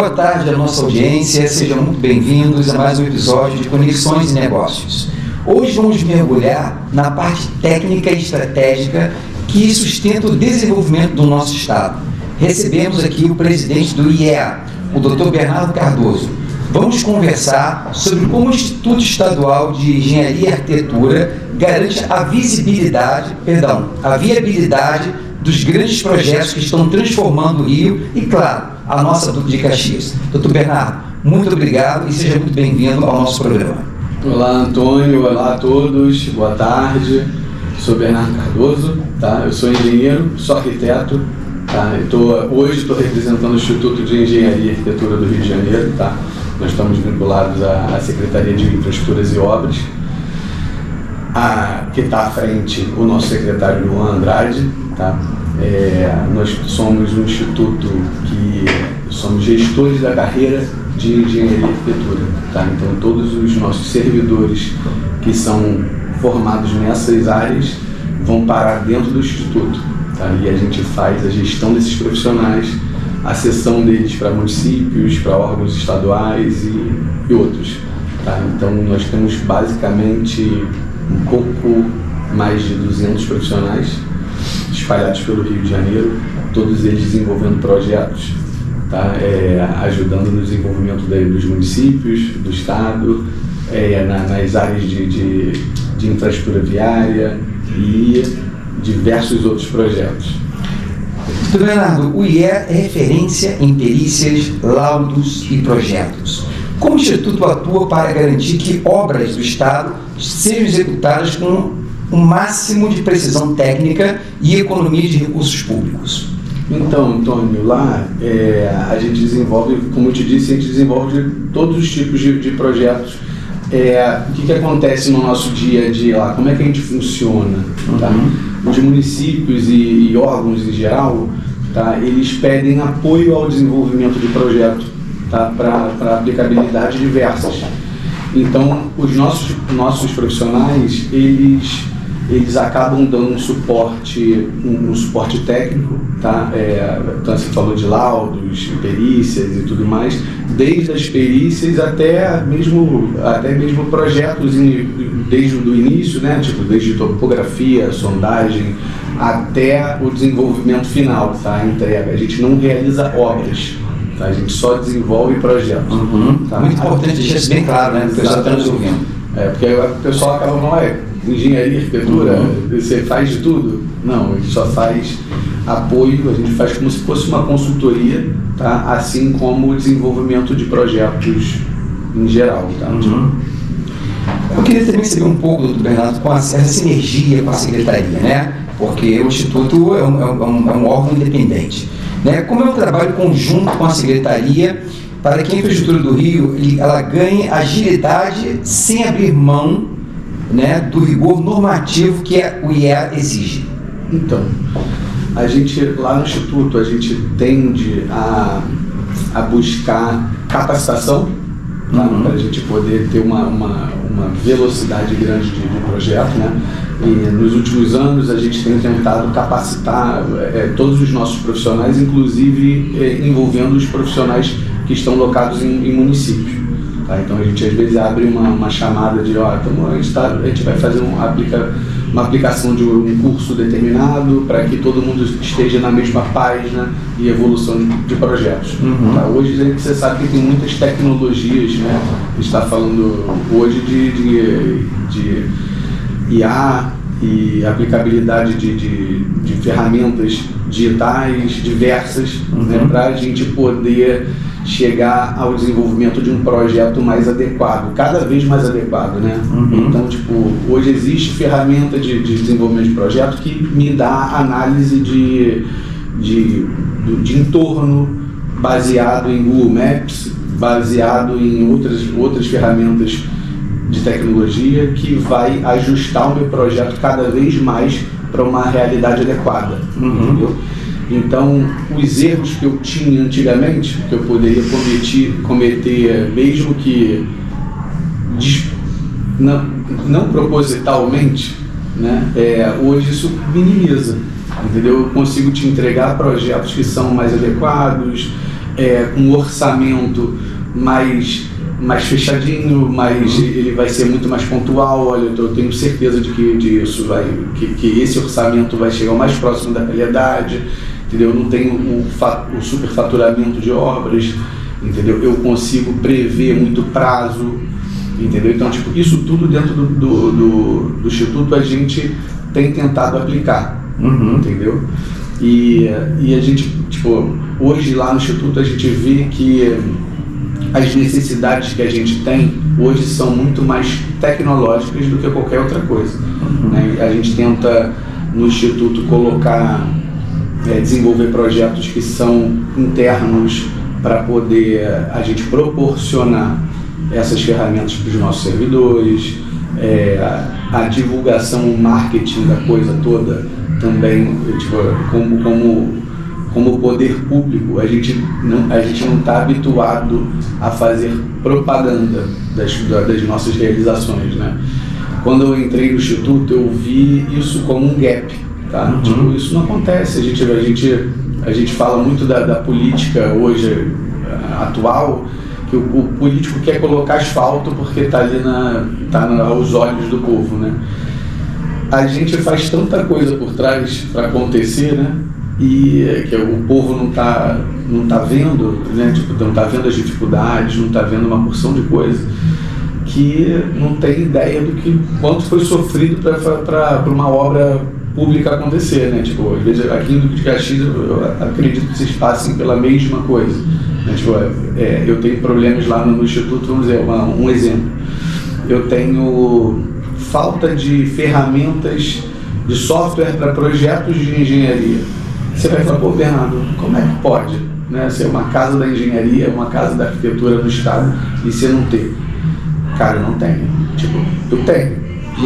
boa tarde à nossa audiência, sejam muito bem-vindos a mais um episódio de Conexões e Negócios. Hoje vamos mergulhar na parte técnica e estratégica que sustenta o desenvolvimento do nosso Estado. Recebemos aqui o presidente do IEA, o Dr. Bernardo Cardoso. Vamos conversar sobre como o Instituto Estadual de Engenharia e Arquitetura garante a viabilidade dos grandes projetos que estão transformando o Rio e, claro, a nossa Duque de Caxias. Dr. Bernardo, muito obrigado e seja muito bem-vindo ao nosso programa. Olá, Antônio. Olá a todos. Boa tarde. Sou Bernardo Cardoso, tá? Eu sou engenheiro, sou arquiteto, tá? Hoje estou representando o Instituto de Engenharia e Arquitetura do Rio de Janeiro, tá? Nós estamos vinculados à Secretaria de Infraestruturas e Obras, que está à frente o nosso secretário Luan Andrade, tá? Nós somos um instituto que somos gestores da carreira de engenharia e arquitetura, tá? Então todos os nossos servidores que são formados nessas áreas vão parar dentro do instituto, tá? E a gente faz a gestão desses profissionais, a cessão deles para municípios, para órgãos estaduais e outros, tá? Então nós temos basicamente um pouco mais de 200 profissionais espalhados pelo Rio de Janeiro, todos eles desenvolvendo projetos, tá? Ajudando no desenvolvimento dos municípios, do estado, nas áreas de infraestrutura viária e diversos outros projetos. Dr. Bernardo, o IEA é referência em perícias, laudos e projetos. Como o Instituto atua para garantir que obras do Estado sejam executadas com o máximo de precisão técnica e economia de recursos públicos? Então, Antônio, lá a gente desenvolve, como eu te disse, a gente desenvolve todos os tipos de projetos. O que acontece no nosso dia a dia lá? Como é que a gente funciona? Tá? Os municípios e órgãos em geral, tá? Eles pedem apoio ao desenvolvimento de projeto, tá? Para aplicabilidade diversas. Então, os nossos profissionais, eles acabam dando um suporte técnico, tá? Então você falou de laudos, perícias e tudo mais, desde as perícias até mesmo projetos desde o início, né? Tipo, desde topografia, sondagem, até o desenvolvimento final, tá? A entrega. A gente não realiza obras, tá? A gente só desenvolve projetos. Tá? Muito importante deixar isso bem claro, né? O pessoal está nos ouvindo. Porque o pessoal acaba falando, engenharia e arquitetura, você faz de tudo? Não, a gente só faz apoio, a gente faz como se fosse uma consultoria, tá? Assim como o desenvolvimento de projetos em geral, tá? Eu queria também saber um pouco, doutor Bernardo, com essa sinergia com a Secretaria, né? Porque o Instituto é um órgão independente, né? Como é um trabalho conjunto com a Secretaria para que a infraestrutura do Rio ela ganhe agilidade sem abrir mão, né, do rigor normativo que o IEA exige? Então, a gente lá no Instituto, a gente tende a buscar capacitação, tá? Para a gente poder ter uma velocidade grande de projeto, né? E nos últimos anos a gente tem tentado capacitar todos os nossos profissionais, inclusive envolvendo os profissionais que estão locados em municípios. Tá? Então a gente às vezes abre uma chamada de a gente vai fazer uma aplicação de um curso determinado para que todo mundo esteja na mesma página e evolução de projetos. Tá? Hoje você sabe que tem muitas tecnologias, né? A gente está falando hoje de IA e aplicabilidade de ferramentas digitais diversas, né? Para a gente poder chegar ao desenvolvimento de um projeto mais adequado, cada vez mais adequado, né? Então, hoje existe ferramenta de desenvolvimento de projeto que me dá análise de entorno baseado em Google Maps, baseado em outras ferramentas de tecnologia que vai ajustar o meu projeto cada vez mais para uma realidade adequada, entendeu? Então, os erros que eu tinha antigamente, que eu poderia cometer mesmo que não propositalmente, né? Hoje isso minimiza, entendeu? Eu consigo te entregar projetos que são mais adequados, um orçamento mais fechadinho, ele vai ser muito mais pontual. Olha, eu tenho certeza de que esse orçamento vai chegar o mais próximo da realidade, entendeu? Eu não tenho o superfaturamento de obras, entendeu? Eu consigo prever muito prazo, entendeu? Então, tipo, isso tudo dentro do Instituto a gente tem tentado aplicar, entendeu? E a gente, tipo, hoje lá no Instituto a gente vê que as necessidades que a gente tem hoje são muito mais tecnológicas do que qualquer outra coisa, né? A gente tenta no Instituto desenvolver projetos que são internos para poder a gente proporcionar essas ferramentas para os nossos servidores, a divulgação, o marketing da coisa toda também, tipo, como poder público, a gente não está habituado a fazer propaganda das nossas realizações, né? Quando eu entrei no Instituto, eu vi isso como um gap, tá? Tipo, isso não acontece. A gente fala muito da política hoje atual, que o político quer colocar asfalto porque está ali aos olhos do povo, né? A gente faz tanta coisa por trás para acontecer, né? E que o povo não tá vendo, né? Tipo, não está vendo as dificuldades, não está vendo uma porção de coisa, que não tem ideia do quanto foi sofrido para uma obra pública acontecer, né? Tipo, às vezes aqui em Duque de Caxias eu acredito que vocês passem pela mesma coisa, né? Tipo, eu tenho problemas lá no Instituto, vamos dizer, um exemplo. Eu tenho falta de ferramentas de software para projetos de engenharia. Você vai falar, pô, Bernardo, como é que pode, né, ser uma casa da engenharia, uma casa da arquitetura no estado e você não ter? Cara, eu não tenho. Tipo, eu tenho,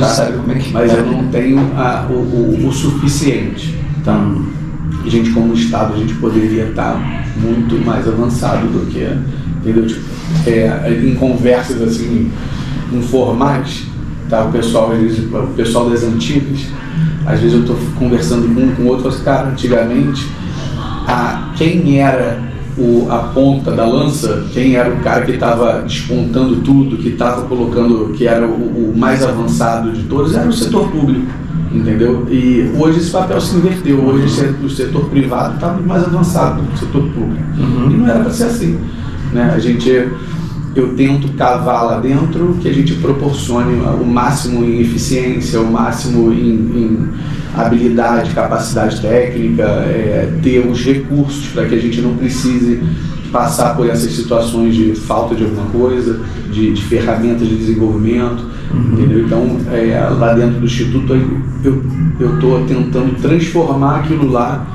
tá? Sabe como é que mas eu não tenho o suficiente. Então, a gente como estado, a gente poderia estar muito mais avançado do que, entendeu? Tipo, em conversas assim, informais, tá? O pessoal das antigas, às vezes eu estou conversando com outros caras, antigamente, quem era a ponta da lança, quem era o cara que estava despontando tudo, que estava colocando, que era o mais avançado de todos, era o setor público, entendeu? E hoje esse papel se inverteu, hoje o setor privado está muito mais avançado do que o setor público. E não era para ser assim, né? Eu tento cavar lá dentro que a gente proporcione o máximo em eficiência, o máximo em habilidade, capacidade técnica, ter os recursos para que a gente não precise passar por essas situações de falta de alguma coisa, de ferramentas de desenvolvimento, entendeu? Então, lá dentro do Instituto, eu estou tentando transformar aquilo lá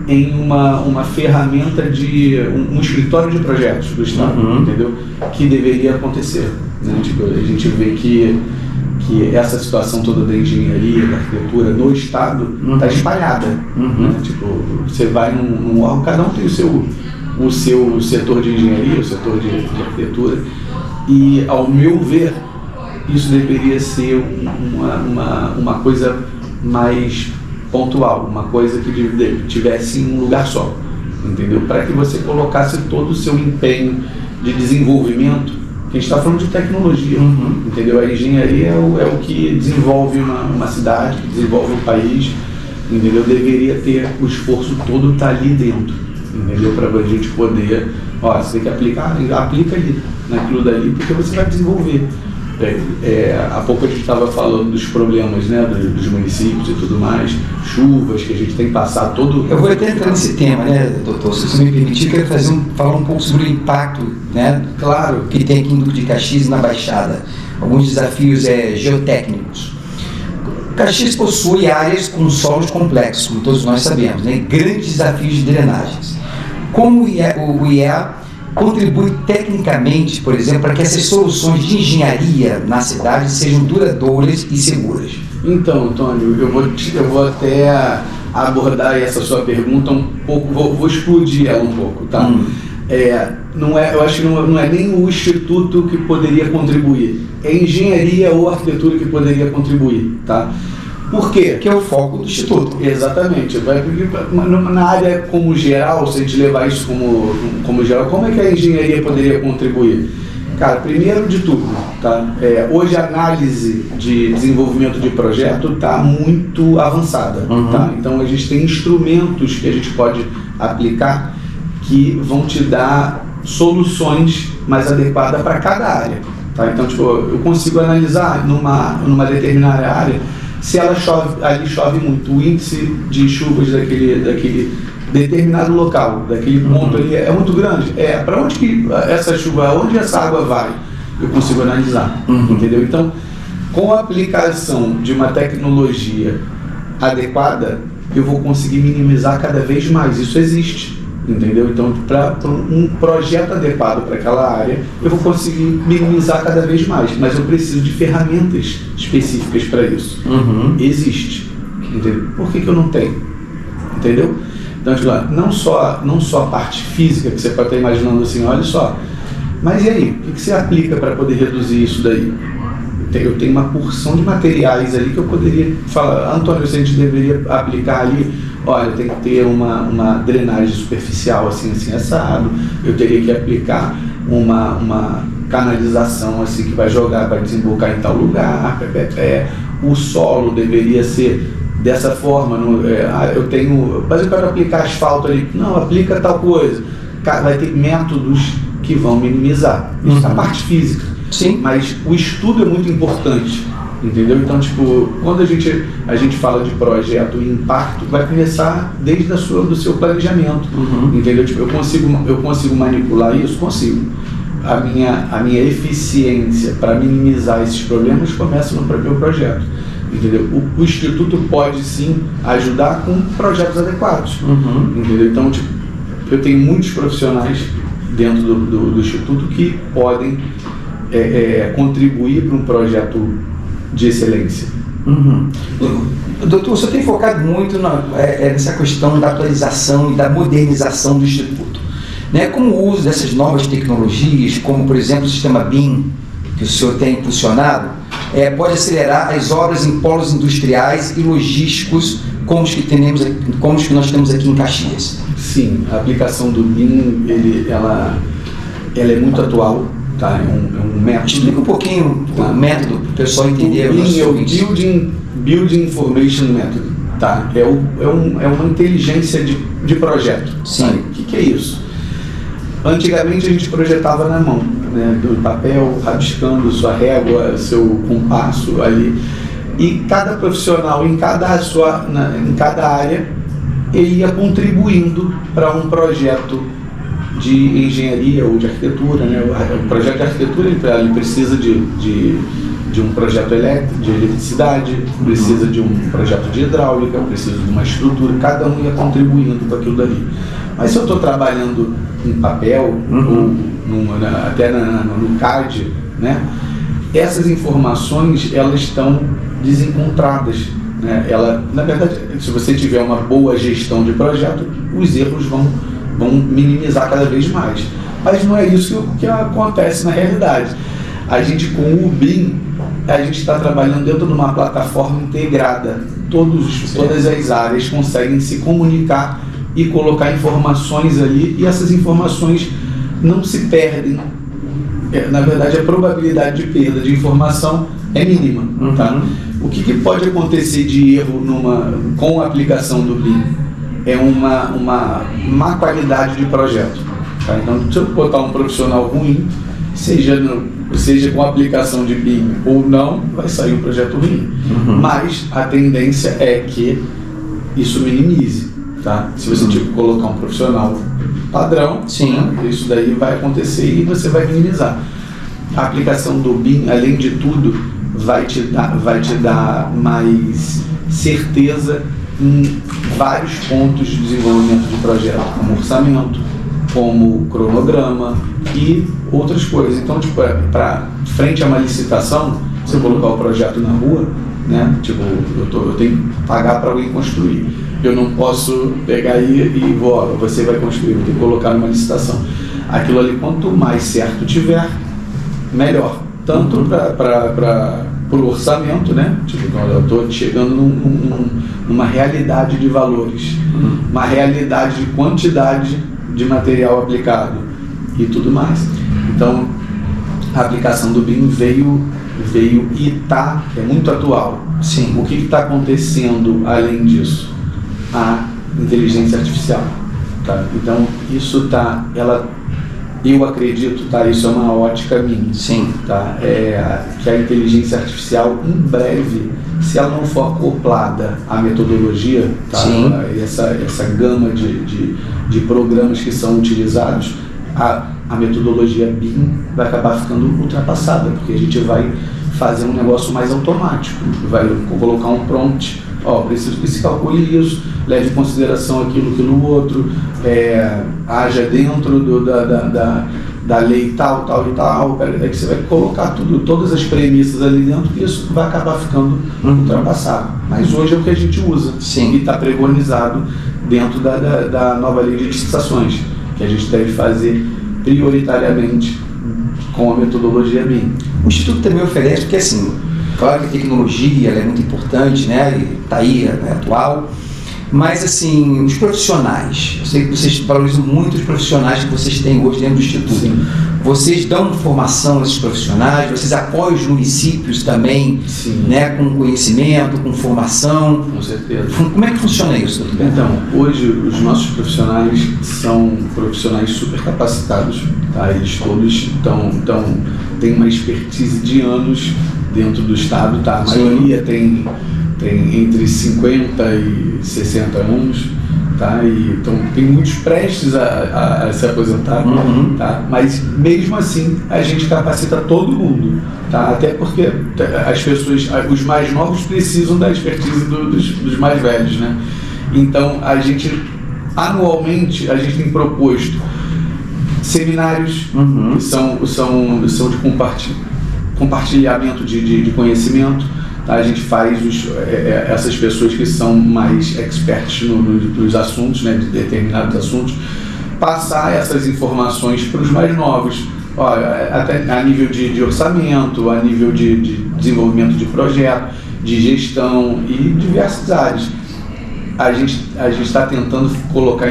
em uma ferramenta um escritório de projetos do Estado, entendeu? Que deveria acontecer, né? Tipo, a gente vê que essa situação toda da engenharia, da arquitetura no Estado está espalhada, né? Tipo, você vai num órgão, cada um tem o seu setor de engenharia, o setor de arquitetura, e, ao meu ver, isso deveria ser uma coisa mais pontual, uma coisa que tivesse em um lugar só, entendeu? Para que você colocasse todo o seu empenho de desenvolvimento, que a gente está falando de tecnologia, entendeu? A engenharia é o que desenvolve uma cidade, que desenvolve um país, entendeu? Deveria ter o esforço todo tá ali dentro, entendeu? Para a gente poder, você tem que aplica ali, naquilo dali, porque você vai desenvolver. Há pouco a gente estava falando dos problemas, né, dos municípios e tudo mais, chuvas que a gente tem que passar todo... Eu vou até entrar nesse tema, né, doutor? Se você me permitir, eu quero falar um pouco sobre o impacto, né, claro, que tem aqui em Duque de Caxias, na Baixada. Alguns desafios geotécnicos. Caxias possui áreas com solos complexos, como todos nós sabemos, né, grandes desafios de drenagens. Como o IEA contribui tecnicamente, por exemplo, para que essas soluções de engenharia na cidade sejam duradouras e seguras? Então, Antônio, eu vou até abordar essa sua pergunta um pouco, vou explodir ela um pouco, tá? Eu acho que não é nem o Instituto que poderia contribuir, é engenharia ou arquitetura que poderia contribuir, tá? Por quê? Que é o foco do Instituto. Exatamente. Na área como geral, se a gente levar isso como geral, como é que a engenharia poderia contribuir? Cara, primeiro de tudo, tá? Hoje a análise de desenvolvimento de projeto está muito avançada. Tá? Então a gente tem instrumentos que a gente pode aplicar que vão te dar soluções mais adequadas para cada área. Tá? Então, tipo, eu consigo analisar numa determinada área se ela ali chove muito, o índice de chuvas daquele determinado local, daquele ponto ali é muito grande. Para onde que essa chuva, onde essa água vai? Eu consigo analisar, entendeu? Então, com a aplicação de uma tecnologia adequada, eu vou conseguir minimizar cada vez mais. Isso existe. Entendeu? Então, para um projeto adequado para aquela área, eu vou conseguir minimizar cada vez mais, mas eu preciso de ferramentas específicas para isso. Existe. Entendeu? Por que eu não tenho? Entendeu? Então, tipo, não só a parte física, que você pode estar imaginando assim, olha só, mas e aí? O que você aplica para poder reduzir isso daí? Eu tenho uma porção de materiais ali que eu poderia falar, Antônio, se a gente deveria aplicar ali, olha, tem que ter uma drenagem superficial assim assado, eu teria que aplicar uma canalização assim que vai desembocar em tal lugar, o solo deveria ser dessa forma, mas eu quero aplicar asfalto ali, não, aplica tal coisa, vai ter métodos que vão minimizar, isso é a parte física. Sim. Mas o estudo é muito importante, entendeu? Então, tipo, quando a gente fala de projeto e impacto, vai começar desde do seu planejamento, entendeu? Tipo, eu consigo manipular isso? Consigo. A minha eficiência para minimizar esses problemas começa no próprio projeto, entendeu? O Instituto pode sim ajudar com projetos adequados, entendeu? Então, tipo, eu tenho muitos profissionais dentro do Instituto que podem contribuir para um projeto de excelência. Doutor, você tem focado muito nessa questão da atualização e da modernização do Instituto, né? Como o uso dessas novas tecnologias, como por exemplo o sistema BIM, que o senhor tem impulsionado, pode acelerar as obras em polos industriais e logísticos como os que nós temos aqui em Caxias. Sim, a aplicação do BIM ela é muito atual. Tá, é um método. Explica um pouquinho o método para o pessoal entender. O BIM é o Building Information Method. Tá? É uma inteligência de projeto. Sim. Tá? O que é isso? Antigamente a gente projetava na mão, né, do papel, rabiscando sua régua, seu compasso ali. E cada profissional em cada área ele ia contribuindo para um projeto de engenharia ou de arquitetura, né? O projeto de arquitetura ele precisa de um projeto elétrico, de eletricidade, precisa de um projeto de hidráulica, precisa de uma estrutura, cada um ia contribuindo com aquilo dali. Mas se eu estou trabalhando em papel, ou até no CAD, né? Essas informações elas estão desencontradas, né? Na verdade, se você tiver uma boa gestão de projeto, os erros vão minimizar cada vez mais. Mas não é isso que acontece na realidade. A gente, com o BIM, a gente está trabalhando dentro de uma plataforma integrada. Todas as áreas conseguem se comunicar e colocar informações ali, e essas informações não se perdem. Na verdade, a probabilidade de perda de informação é mínima. Tá? O que pode acontecer de erro com a aplicação do BIM? É uma má qualidade de projeto. Tá? Então, se eu botar um profissional ruim, seja com a aplicação de BIM ou não, vai sair um projeto ruim. Mas a tendência é que isso minimize. Tá? Se você colocar um profissional padrão, né, isso daí vai acontecer e você vai minimizar. A aplicação do BIM, além de tudo, vai te dar mais certeza em vários pontos de desenvolvimento de projeto, como orçamento, como cronograma e outras coisas. Então, tipo, frente a uma licitação, você colocar o projeto na rua, né? Tipo, eu tenho que pagar para alguém construir. Eu não posso pegar e você vai construir, eu tenho que colocar numa licitação. Aquilo ali, quanto mais certo tiver, melhor. Tanto para por orçamento, né? Tipo, eu estou chegando numa realidade de valores, uma realidade de quantidade de material aplicado e tudo mais. Então, a aplicação do BIM veio e é muito atual. Sim. O que está acontecendo além disso? A inteligência artificial. Tá? Então, isso eu acredito, tá? Isso é uma ótica minha. Sim. Tá? Que a inteligência artificial, em breve, se ela não for acoplada à metodologia, tá? Sim. Essa gama de programas que são utilizados, a metodologia BIM vai acabar ficando ultrapassada, porque a gente vai fazer um negócio mais automático, vai colocar um prompt, preciso que se calcule isso, leve em consideração aquilo outro, haja dentro da lei tal e tal, que você vai colocar todas as premissas ali dentro, e isso vai acabar ficando ultrapassado. Mas hoje é o que a gente usa. Sim. E está pregonizado dentro da nova lei de licitações, que a gente deve fazer prioritariamente com a metodologia BIM. O Instituto também oferece, porque assim, claro que a tecnologia ela é muito importante, né? E está aí, é atual, mas assim, os profissionais, eu sei que vocês valorizam muito os profissionais que vocês têm hoje dentro do Instituto. Sim. Vocês dão formação a esses profissionais, vocês apoiam os municípios também, né, com conhecimento, com formação? Com certeza. Como é que funciona isso, doutor? Então, hoje os nossos profissionais são profissionais super capacitados, tá? Eles todos têm uma expertise de anos dentro do Estado, tá? A maioria tem entre 50 e 60 anos, tá? E então tem muitos prestes a se aposentar, tá? Mas mesmo assim a gente capacita todo mundo, tá? Até porque as pessoas, os mais novos precisam da expertise dos mais velhos, né? Então anualmente a gente tem proposto seminários que são de compartilhamento de conhecimento. A gente faz essas pessoas que são mais experts nos assuntos, né, de determinados assuntos, passar essas informações para os mais novos, até a nível de orçamento, a nível de desenvolvimento de projeto, de gestão e diversas áreas. A gente está tentando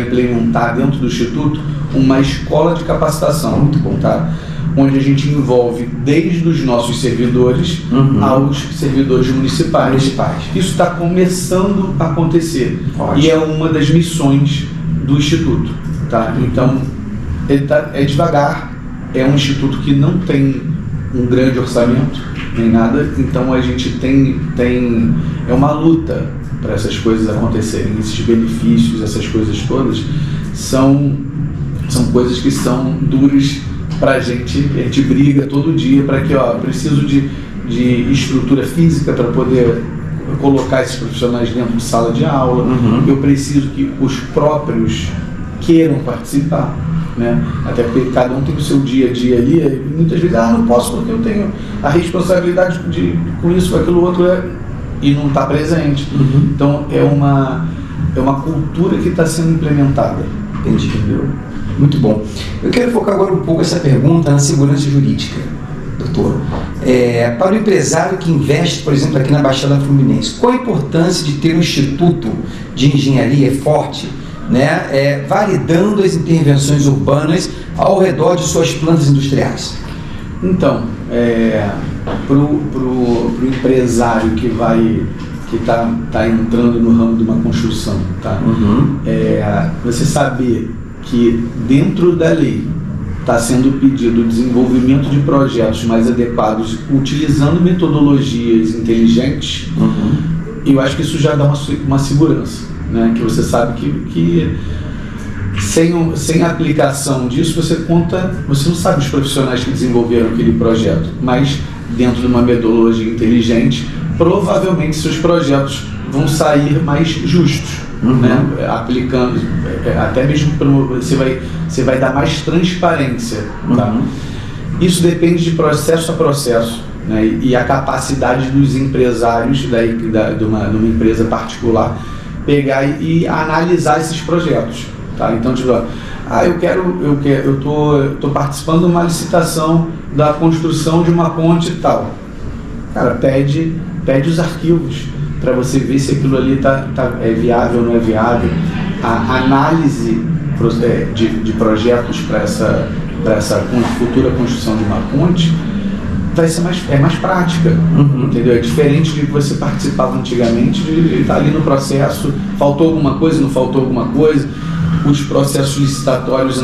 implementar dentro do Instituto uma escola de capacitação, muito bom, tá? Onde a gente envolve desde os nossos servidores aos servidores municipais. Isso está começando a acontecer. Ótimo. E é uma das missões do Instituto. Tá? Então, é devagar, é um instituto que não tem um grande orçamento, nem nada, então a gente é uma luta para essas coisas acontecerem. Esses benefícios, essas coisas todas, são coisas que são duras para a gente briga todo dia para que, preciso de estrutura física para poder colocar esses profissionais dentro de sala de aula, eu preciso que os próprios queiram participar, né? Até porque cada um tem o seu dia a dia ali, e muitas vezes, não posso porque eu tenho a responsabilidade com isso, com aquilo outro, e não está presente. Então é uma cultura que está sendo implementada. Entendeu? Muito bom. Eu quero focar agora um pouco essa pergunta na segurança jurídica, doutor. Para o empresário que investe, por exemplo, aqui na Baixada Fluminense, qual a importância de ter um instituto de engenharia forte, né, validando as intervenções urbanas ao redor de suas plantas industriais? Então, pro empresário que está entrando no ramo de uma construção, tá? Você saber que dentro da lei está sendo pedido o desenvolvimento de projetos mais adequados, utilizando metodologias inteligentes, eu acho que isso já dá uma segurança, né? Que você sabe que sem a aplicação disso, você não sabe os profissionais que desenvolveram aquele projeto, mas dentro de uma metodologia inteligente, provavelmente seus projetos vão sair mais justos, né? Aplicando, até mesmo você vai dar mais transparência, tá? Isso depende de processo a processo, né? E a capacidade dos empresários de uma empresa particular pegar e analisar esses projetos, tá? Então, tipo, eu tô participando de uma licitação da construção de uma ponte e tal. cara, pede os arquivos para você ver se aquilo ali é viável ou não é viável. A análise de projetos para essa futura construção de uma ponte vai ser mais prática, entendeu? É diferente de que você participava antigamente, de estar ali no processo, faltou alguma coisa, não faltou alguma coisa. Os processos licitatórios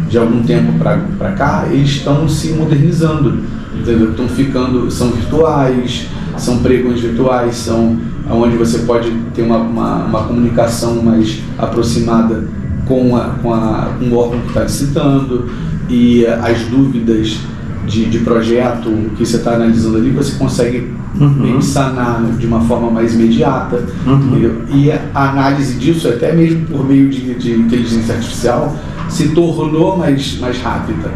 de algum tempo para cá, eles estão se modernizando, entendeu? São virtuais, são pregões virtuais, são onde você pode ter uma comunicação mais aproximada com o órgão que está licitando, e as dúvidas de projeto que você está analisando ali, você consegue sanar de uma forma mais imediata. E a análise disso, até mesmo por meio de inteligência artificial, se tornou mais rápida.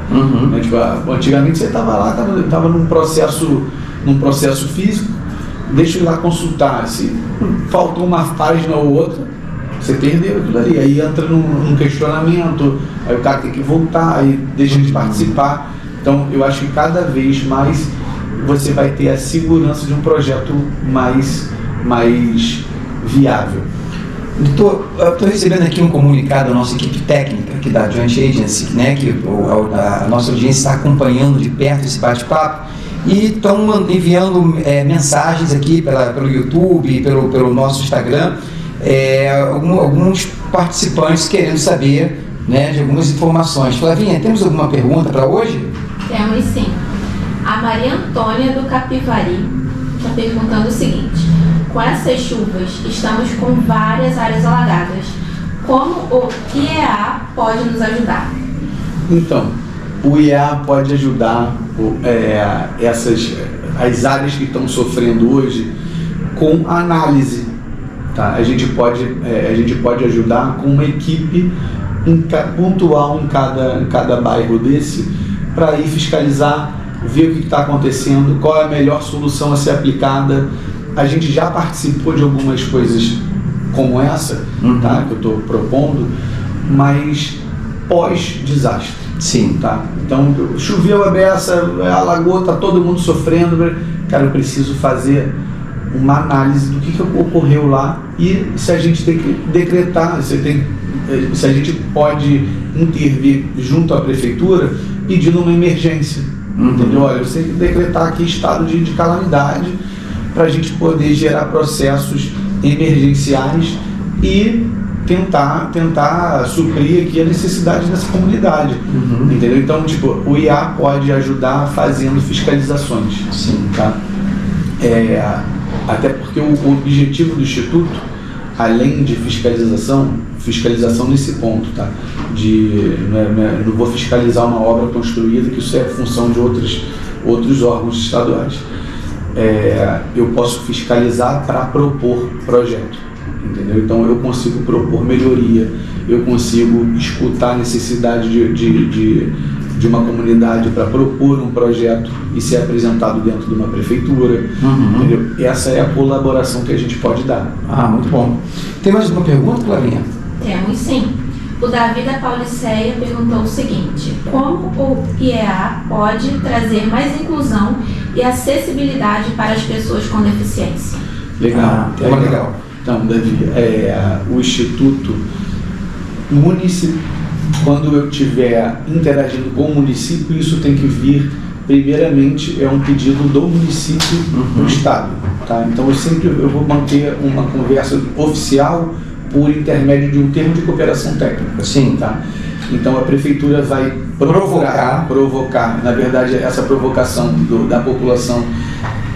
Né? Tipo, antigamente você estava lá, estava num processo físico, deixa eu ir lá consultar, se faltou uma página ou outra, você perdeu aquilo ali, aí entra num questionamento, aí o cara tem que voltar, aí deixa de participar. Então eu acho que cada vez mais você vai ter a segurança de um projeto mais viável. Doutor, eu estou recebendo aqui um comunicado da nossa equipe técnica aqui da Joint Agency, né, que a nossa audiência está acompanhando de perto esse bate-papo, e estão enviando mensagens aqui pelo YouTube, pelo nosso Instagram, alguns participantes querendo saber, né, de algumas informações. Flavinha, temos alguma pergunta para hoje? Temos sim. A Maria Antônia do Capivari está perguntando o seguinte: com essas chuvas, estamos com várias áreas alagadas. Como o IEA pode nos ajudar? Então, o IEA pode ajudar as áreas que estão sofrendo hoje com análise. Tá? A gente pode ajudar com uma equipe pontual em cada bairro desse, para ir fiscalizar, ver o que está acontecendo, qual é a melhor solução a ser aplicada. A gente já participou de algumas coisas como essa, tá, que eu estou propondo, mas pós-desastre. Sim. Tá? Então, choveu a beça, alagou, está todo mundo sofrendo. Cara, eu preciso fazer uma análise do que ocorreu lá, e se a gente tem que decretar, se a gente pode intervir junto à prefeitura pedindo uma emergência. Entendeu? Olha, você tem que decretar aqui estado de calamidade para a gente poder gerar processos emergenciais e tentar suprir aqui a necessidade dessa comunidade. Entendeu? Então, tipo, o IA pode ajudar fazendo fiscalizações. Sim. Tá? Até porque o objetivo do Instituto, além de fiscalização nesse ponto, tá? Não vou fiscalizar uma obra construída, que isso é função de outros órgãos estaduais. Eu posso fiscalizar para propor projeto, entendeu? Então eu consigo propor melhoria, eu consigo escutar a necessidade de uma comunidade para propor um projeto e ser apresentado dentro de uma prefeitura. Entendeu? Essa é a colaboração que a gente pode dar. Muito bom. Tem mais uma pergunta, Flavinha? Temos sim. O Davi da Pauliceia perguntou o seguinte: como o IEA pode trazer mais inclusão e acessibilidade para as pessoas com deficiência? Legal. Legal. Então, Davi, o Instituto quando eu estiver interagindo com o município, isso tem que vir, primeiramente, é um pedido do município do Estado. Tá? Então, eu vou manter uma conversa oficial por intermédio de um termo de cooperação técnica. Sim. Tá? Então, a prefeitura vai provocar. Na verdade, essa provocação da população,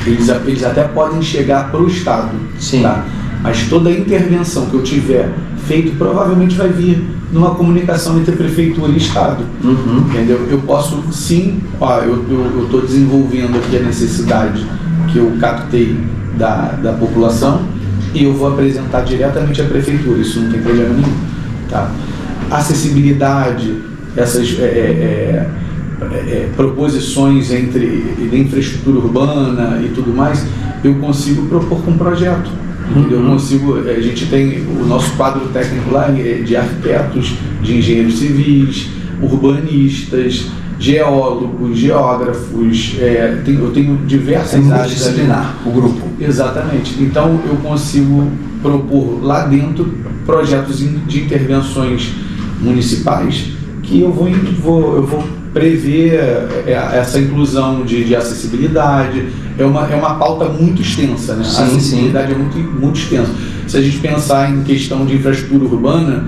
eles até podem chegar para o Estado. Sim. Tá? Mas toda a intervenção que eu tiver feito provavelmente vai vir numa comunicação entre prefeitura e Estado. Entendeu? Eu posso sim, eu estou desenvolvendo aqui a necessidade que eu captei da população, e eu vou apresentar diretamente à prefeitura, isso não tem problema nenhum. Tá? Acessibilidade, essas proposições de infraestrutura urbana e tudo mais, eu consigo propor com projeto. A gente tem o nosso quadro técnico lá de arquitetos, de engenheiros civis, urbanistas, geólogos, geógrafos, eu tenho diversas áreas. Multidisciplinar, o grupo. Exatamente. Então eu consigo propor lá dentro projetos de intervenções municipais que eu vou prever essa inclusão de acessibilidade. É uma pauta muito extensa, né? Sim, a acessibilidade é muito extensa. Se a gente pensar em questão de infraestrutura urbana,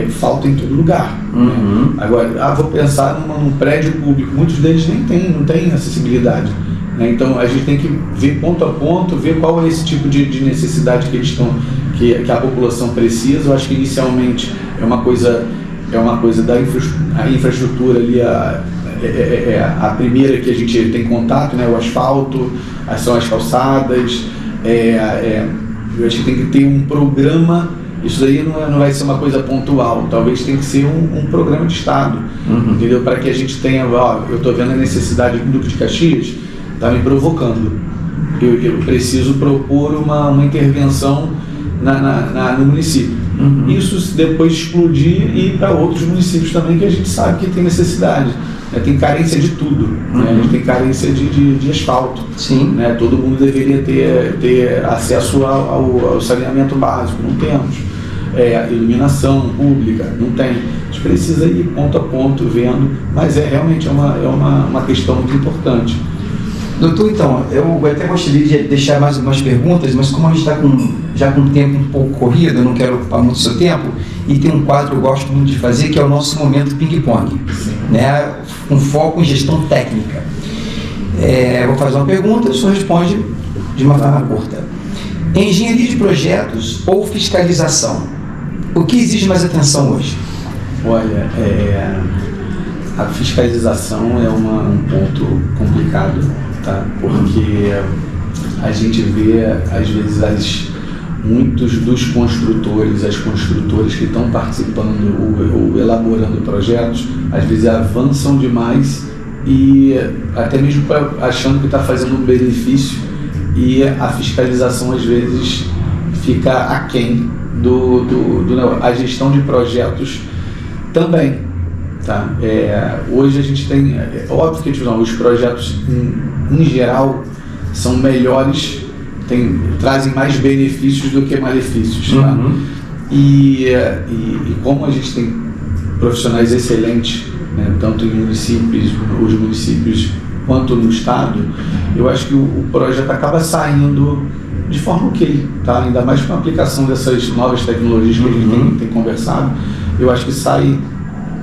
falta em todo lugar. Uhum. Né? Agora, vou pensar num prédio público, muitos deles não têm acessibilidade. Né? Então a gente tem que ver ponto a ponto, ver qual é esse tipo de necessidade que eles estão, que a população precisa. Eu acho que inicialmente é uma coisa da infraestrutura ali, a primeira que a gente tem contato, né? O asfalto, são as calçadas. Eu acho que tem que ter um programa. Isso aí não vai ser uma coisa pontual, talvez tenha que ser um programa de Estado, entendeu? Para que a gente tenha, eu estou vendo a necessidade do Duque de Caxias, está me provocando. Eu preciso propor uma intervenção no município. Isso depois explodir e ir para outros municípios também, que a gente sabe que tem necessidade. Tem carência de tudo, né? A gente tem carência de asfalto. Sim. Né? Todo mundo deveria ter acesso ao saneamento básico, não temos. Iluminação pública, não tem. A gente precisa ir ponto a ponto vendo, mas realmente é uma questão muito importante. Doutor, então, eu até gostaria de deixar mais algumas perguntas, mas como a gente está já com o tempo um pouco corrido, eu não quero ocupar muito do seu tempo, e tem um quadro que eu gosto muito de fazer, que é o nosso momento ping-pong, né? Com foco em gestão técnica. Vou fazer uma pergunta, o senhor responde de uma forma curta. Engenharia de projetos ou fiscalização? O que exige mais atenção hoje? Olha, a fiscalização é um ponto complicado, tá? Porque a gente vê, às vezes, muitos dos construtores, as construtoras que estão participando ou elaborando projetos, às vezes avançam demais e até mesmo achando que está fazendo um benefício, e a fiscalização às vezes fica aquém a gestão de projetos também. Tá? Hoje a gente tem, óbvio que os projetos em geral são melhores, trazem mais benefícios do que malefícios. Tá? E como a gente tem profissionais excelentes, né, tanto em os municípios quanto no estado, eu acho que o projeto acaba saindo de forma ok, tá? Ainda mais com a aplicação dessas novas tecnologias que a gente tem conversado, eu acho que sai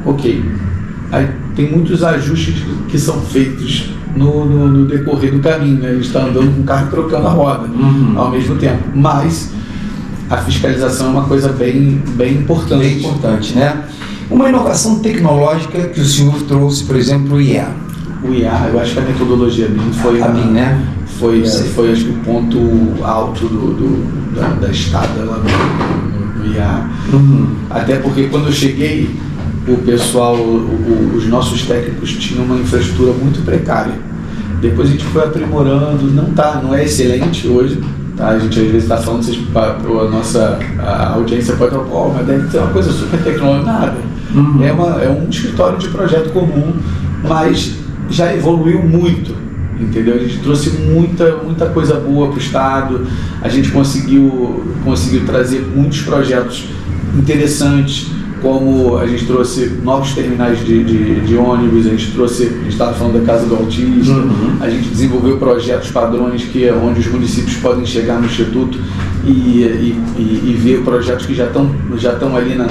ok. Aí tem muitos ajustes que são feitos no decorrer do caminho, né? A gente está andando com o carro e trocando a roda ao mesmo tempo, mas a fiscalização é uma coisa bem importante. Bem importante, né? Uma inovação tecnológica que o senhor trouxe, por exemplo, o IA. O IA, eu acho que a metodologia BIM foi foi acho que o ponto alto da escada lá no IA. Até porque quando eu cheguei, o pessoal, os nossos técnicos tinham uma infraestrutura muito precária. Depois a gente foi aprimorando, não é excelente hoje. Tá? A gente às vezes está falando, a audiência pode falar, mas deve ser uma coisa super tecnológica. Nada. É um escritório de projeto comum, mas já evoluiu muito, entendeu? A gente trouxe muita coisa boa para o estado, a gente conseguiu trazer muitos projetos interessantes, como a gente trouxe novos terminais de ônibus, a gente estava falando da Casa do Autista, a gente desenvolveu projetos padrões onde os municípios podem chegar no Instituto e ver projetos que já estão ali na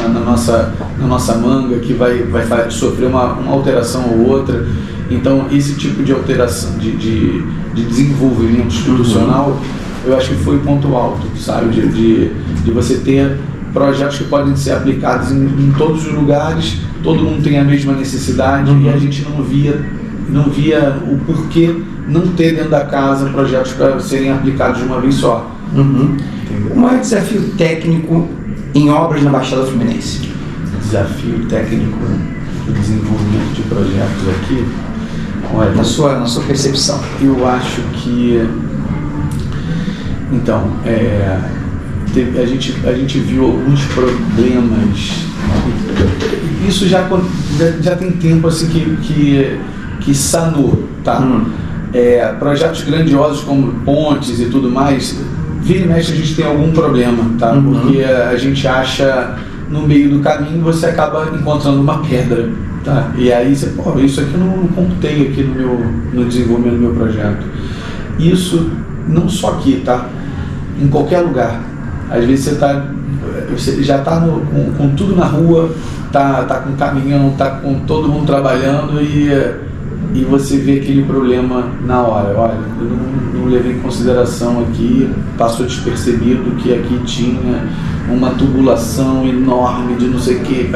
nossa manga, que vai sofrer uma alteração ou outra. Então, esse tipo de alteração, de desenvolvimento institucional, eu acho que foi o ponto alto, sabe? De você ter projetos que podem ser aplicados em todos os lugares, todo mundo tem a mesma necessidade, e a gente não via o porquê não ter dentro da casa projetos para serem aplicados de uma vez só. O maior desafio técnico em obras na Baixada Fluminense? Desafio técnico do desenvolvimento de projetos aqui? Olha, na sua percepção. Eu acho que, então, a gente viu alguns problemas Isso já tem tempo assim que sanou, tá? Projetos grandiosos como pontes e tudo mais, vira e mexe a gente tem algum problema, tá? Porque a gente acha no meio do caminho, você acaba encontrando uma pedra, tá? E aí você, isso aqui eu não computei aqui no desenvolvimento do meu projeto. Isso não só aqui, tá? Em qualquer lugar. Às vezes você já está com tudo na rua, tá com caminhão, tá com todo mundo trabalhando e você vê aquele problema na hora. Olha, eu não levei em consideração aqui, passou despercebido que aqui tinha uma tubulação enorme de não sei o que.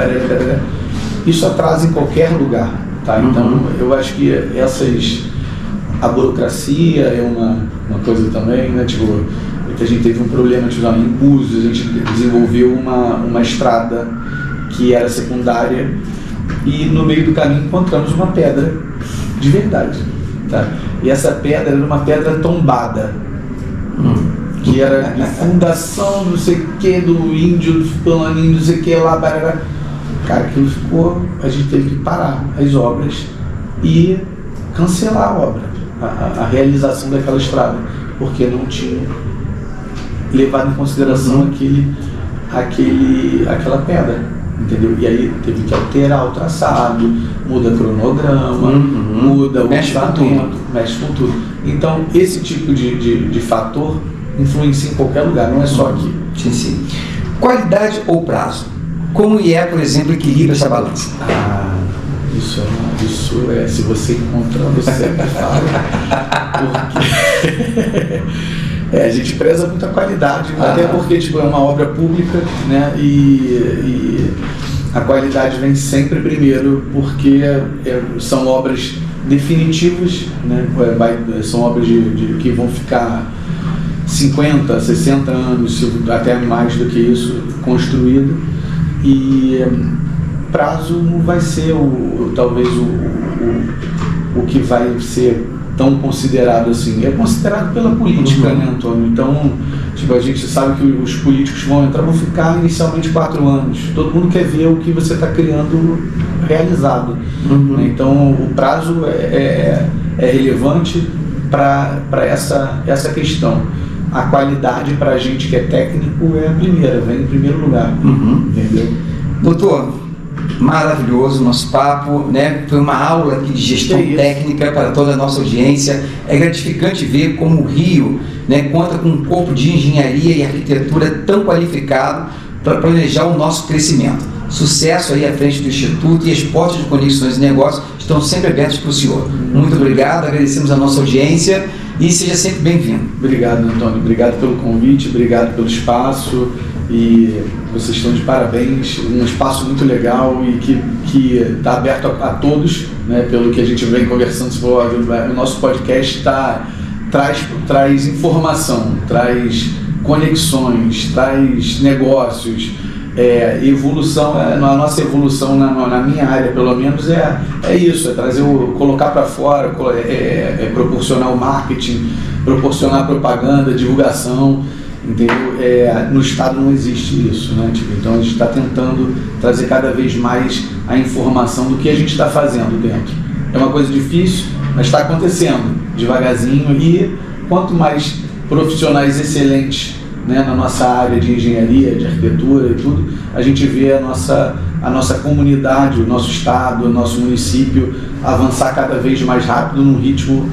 Isso atrasa em qualquer lugar, tá? Então eu acho que a burocracia é uma coisa também, né? Tipo, a gente teve um problema em Búzios, a gente desenvolveu uma estrada que era secundária e no meio do caminho encontramos uma pedra de verdade, tá? E essa pedra era uma pedra tombada, que era de fundação, não sei o que, do índio, do fulaninho, não sei o que lá, cara, aquilo ficou, a gente teve que parar as obras e cancelar a obra, a realização daquela estrada, porque não tinha levado em consideração aquela pedra, entendeu? E aí teve que alterar o traçado, muda cronograma, muda o mexe com tudo. Então esse tipo de fator influencia em qualquer lugar, não é só aqui. Sim. Qualidade ou prazo? Como é, por exemplo, equilibra essa balança? Isso é, se você encontrar, você sempre fala, porque a gente preza muito a qualidade, até porque é uma obra pública, né? E a qualidade vem sempre primeiro, porque são obras definitivas, né? São obras que vão ficar 50, 60 anos, até mais do que isso, construído, e prazo não vai ser talvez o que vai ser tão considerado assim. É considerado pela política, né, Antônio? Então, a gente sabe que os políticos vão ficar inicialmente 4 anos. Todo mundo quer ver o que você está criando realizado. Né? Então, o prazo é relevante para essa questão. A qualidade para a gente que é técnico é a primeira, vem em primeiro lugar. Entendeu? Doutor, maravilhoso o nosso papo, né? Foi uma aula aqui de gestão técnica para toda a nossa audiência. É gratificante ver como o Rio, né, conta com um corpo de engenharia e arquitetura tão qualificado para planejar o nosso crescimento. Sucesso aí à frente do Instituto, e as portas de conexões e negócios estão sempre abertas para o senhor. Muito obrigado, agradecemos a nossa audiência e seja sempre bem-vindo. Obrigado, Antônio. Obrigado pelo convite, obrigado pelo espaço. E vocês estão de parabéns, um espaço muito legal e que está aberto a todos, né, pelo que a gente vem conversando. O nosso podcast traz informação, traz conexões, traz negócios, evolução. A nossa evolução na minha área, pelo menos, é isso, é trazer colocar para fora, proporcionar o marketing, proporcionar propaganda, divulgação. Entendeu? No Estado não existe isso, né? Então a gente está tentando trazer cada vez mais a informação do que a gente está fazendo dentro. É uma coisa difícil, mas está acontecendo devagarzinho, e quanto mais profissionais excelentes, né, na nossa área de engenharia, de arquitetura e tudo, a gente vê a nossa comunidade, o nosso estado, o nosso município avançar cada vez mais rápido num ritmo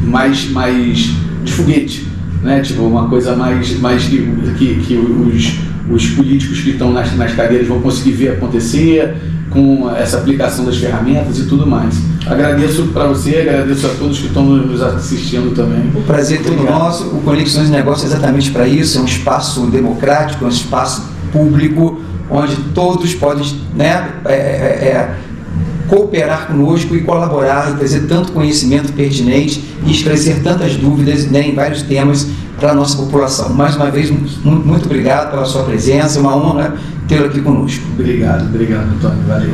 mais de foguete. Né? Uma coisa mais que os políticos que estão nas cadeiras vão conseguir ver acontecer, com essa aplicação das ferramentas e tudo mais. Agradeço para você, agradeço a todos que estão nos assistindo também. O prazer é todo nosso. O Conexões e Negócios é exatamente para isso. É um espaço democrático, é um espaço público, onde todos podem, né, cooperar conosco e colaborar e trazer tanto conhecimento pertinente e esclarecer tantas dúvidas, né, em vários temas para a nossa população. Mais uma vez, muito obrigado pela sua presença, é uma honra tê-lo aqui conosco. Obrigado, Antônio, valeu.